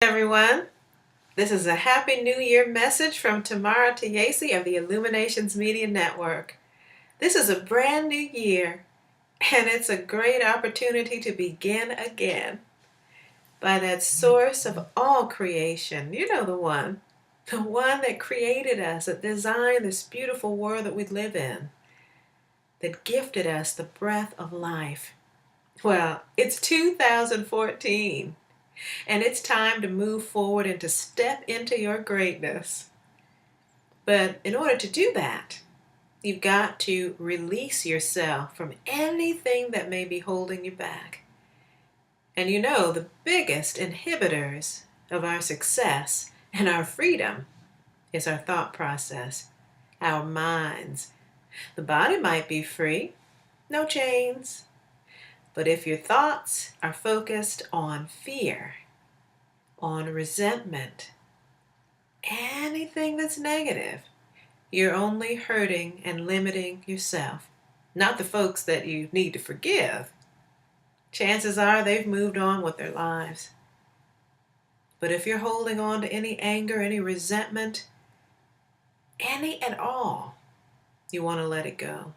Everyone. This is a Happy New Year message from Tamara Tayesi of the Illuminations Media Network. This is a brand new year, and it's a great opportunity to begin again by that source of all creation. You know the one that created us, that designed this beautiful world that we live in, that gifted us the breath of life. Well, it's 2014. And it's time to move forward and to step into your greatness. But in order to do that, you've got to release yourself from anything that may be holding you back. And you know, the biggest inhibitors of our success and our freedom is our thought process, our minds. The body might be free, no chains. But if your thoughts are focused on fear, on resentment, anything that's negative, you're only hurting and limiting yourself, not the folks that you need to forgive. Chances are they've moved on with their lives. But if you're holding on to any anger, any resentment, any at all, you want to let it go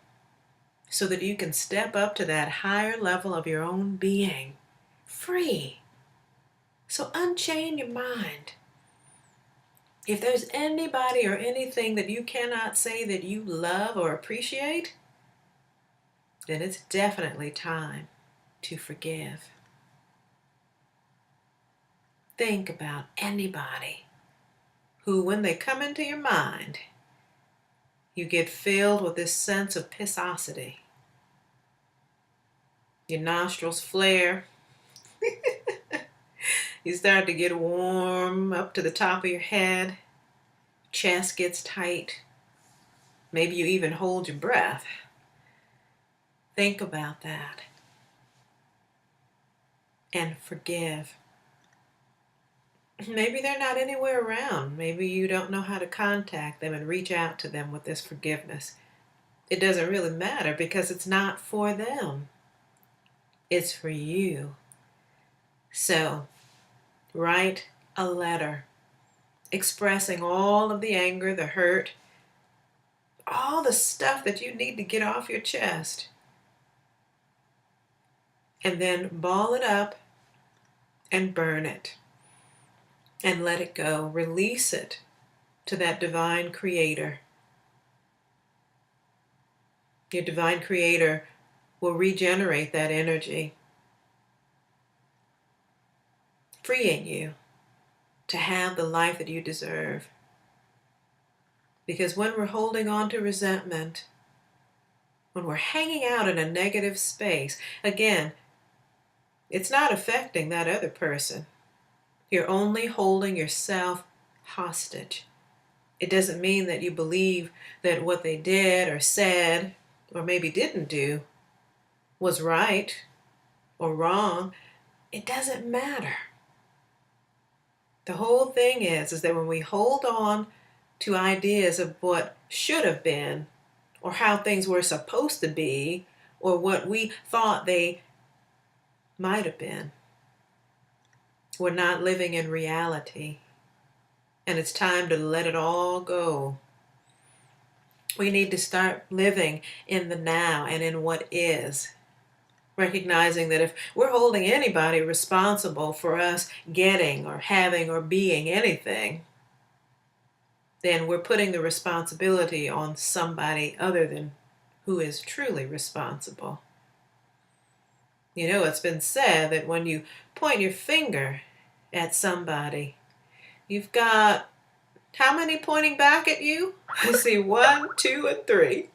so that you can step up to that higher level of your own being, free. So unchain your mind. If there's anybody or anything that you cannot say that you love or appreciate, then it's definitely time to forgive. Think about anybody who, when they come into your mind, you get filled with this sense of pissosity. Your nostrils flare. You start to get warm up to the top of your head. Chest gets tight. Maybe you even hold your breath. Think about that. And forgive. Maybe they're not anywhere around. Maybe you don't know how to contact them and reach out to them with this forgiveness. It doesn't really matter because it's not for them. It's for you. So, write a letter expressing all of the anger, the hurt, all the stuff that you need to get off your chest. And then ball it up and burn it. And let it go. Release it to that divine creator. Your divine creator will regenerate that energy, freeing you to have the life that you deserve. Because when we're holding on to resentment, when we're hanging out in a negative space, again, it's not affecting that other person. You're only holding yourself hostage. It doesn't mean that you believe that what they did or said or maybe didn't do was right or wrong. It doesn't matter. The whole thing is that when we hold on to ideas of what should have been or how things were supposed to be or what we thought they might have been, we're not living in reality. And it's time to let it all go. We need to start living in the now and in what is. Recognizing that if we're holding anybody responsible for us getting or having or being anything, then we're putting the responsibility on somebody other than who is truly responsible. You know, it's been said that when you point your finger at somebody, you've got how many pointing back at you? I see 1, 2, and 3.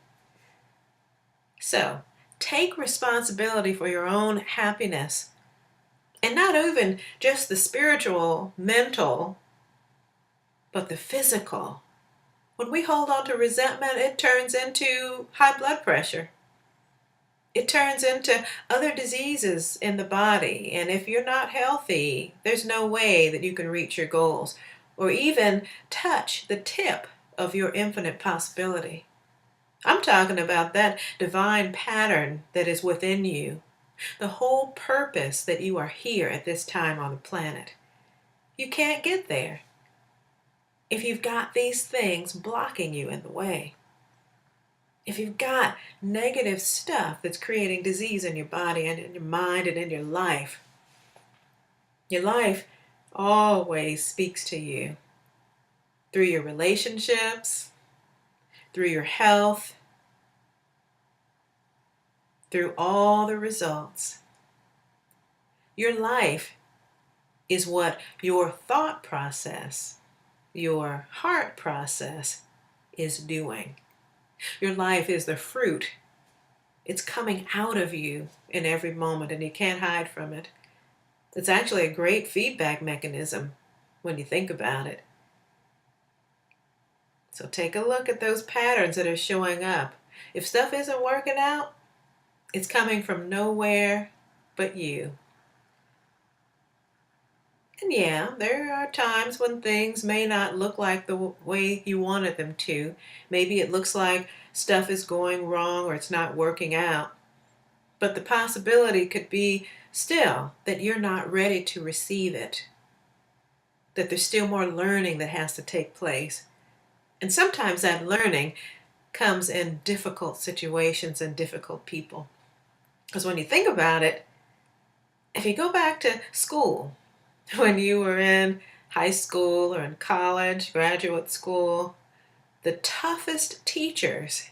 So, take responsibility for your own happiness. And not even just the spiritual, mental, but the physical. When we hold on to resentment, it turns into high blood pressure. It turns into other diseases in the body. And if you're not healthy, there's no way that you can reach your goals or even touch the tip of your infinite possibility. I'm talking about that divine pattern that is within you, the whole purpose that you are here at this time on the planet. You can't get there if you've got these things blocking you in the way. If you've got negative stuff that's creating disease in your body and in your mind and in your life always speaks to you through your relationships, through your health, through all the results. Your life is what your thought process, your heart process is doing. Your life is the fruit. It's coming out of you in every moment, and you can't hide from it. It's actually a great feedback mechanism when you think about it. So take a look at those patterns that are showing up. If stuff isn't working out, it's coming from nowhere but you. And yeah, there are times when things may not look like the way you wanted them to. Maybe it looks like stuff is going wrong or it's not working out. But the possibility could be still that you're not ready to receive it, that there's still more learning that has to take place. And sometimes that learning comes in difficult situations and difficult people. Because when you think about it, if you go back to school, when you were in high school or in college, graduate school, the toughest teachers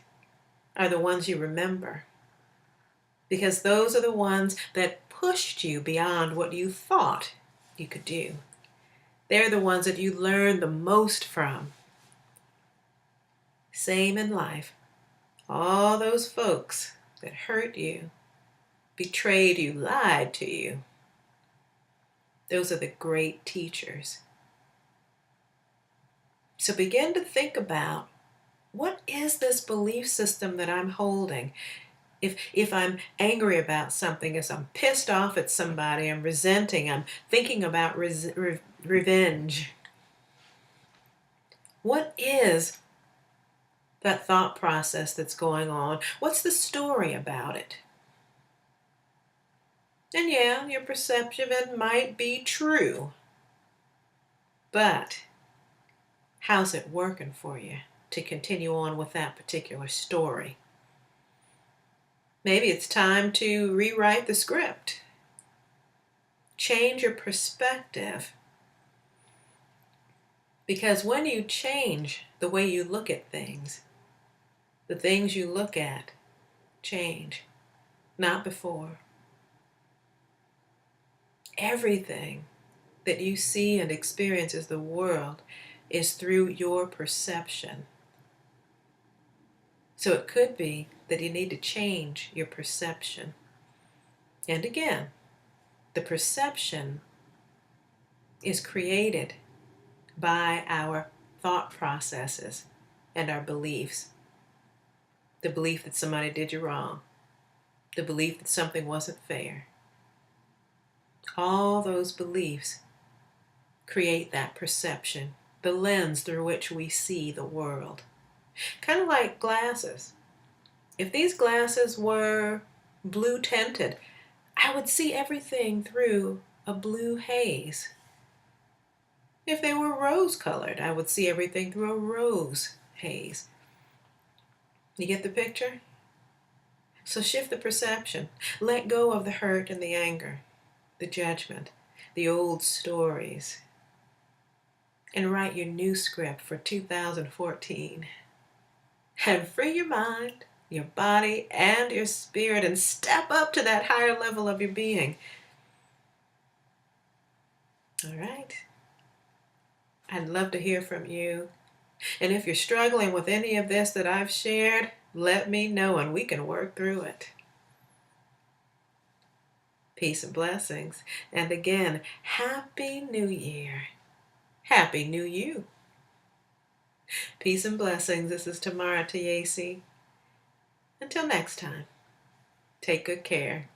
are the ones you remember. Because those are the ones that pushed you beyond what you thought you could do. They're the ones that you learn the most from. Same in life. All those folks that hurt you, betrayed you, lied to you, those are the great teachers. So begin to think about, what is this belief system that I'm holding? If I'm angry about something, if I'm pissed off at somebody, I'm resenting, I'm thinking about revenge, what is that thought process that's going on? What's the story about it? And yeah, your perception of it might be true, but how's it working for you to continue on with that particular story? Maybe it's time to rewrite the script. Change your perspective. Because when you change the way you look at things, the things you look at change, not before. Everything that you see and experience as the world is through your perception. So it could be that you need to change your perception. And again, the perception is created by our thought processes and our beliefs. The belief that somebody did you wrong, the belief that something wasn't fair. All those beliefs create that perception, the lens through which we see the world. Kind of like glasses. If these glasses were blue tinted, I would see everything through a blue haze. If they were rose colored, I would see everything through a rose haze. You get the picture? So shift the perception. Let go of the hurt and the anger, the judgment, the old stories, and write your new script for 2014. And free your mind, your body, and your spirit, and step up to that higher level of your being. All right? I'd love to hear from you. And if you're struggling with any of this that I've shared, let me know and we can work through it. Peace and blessings. And again, Happy New Year. Happy New You. Peace and blessings. This is Tamara Tayaci. Until next time, take good care.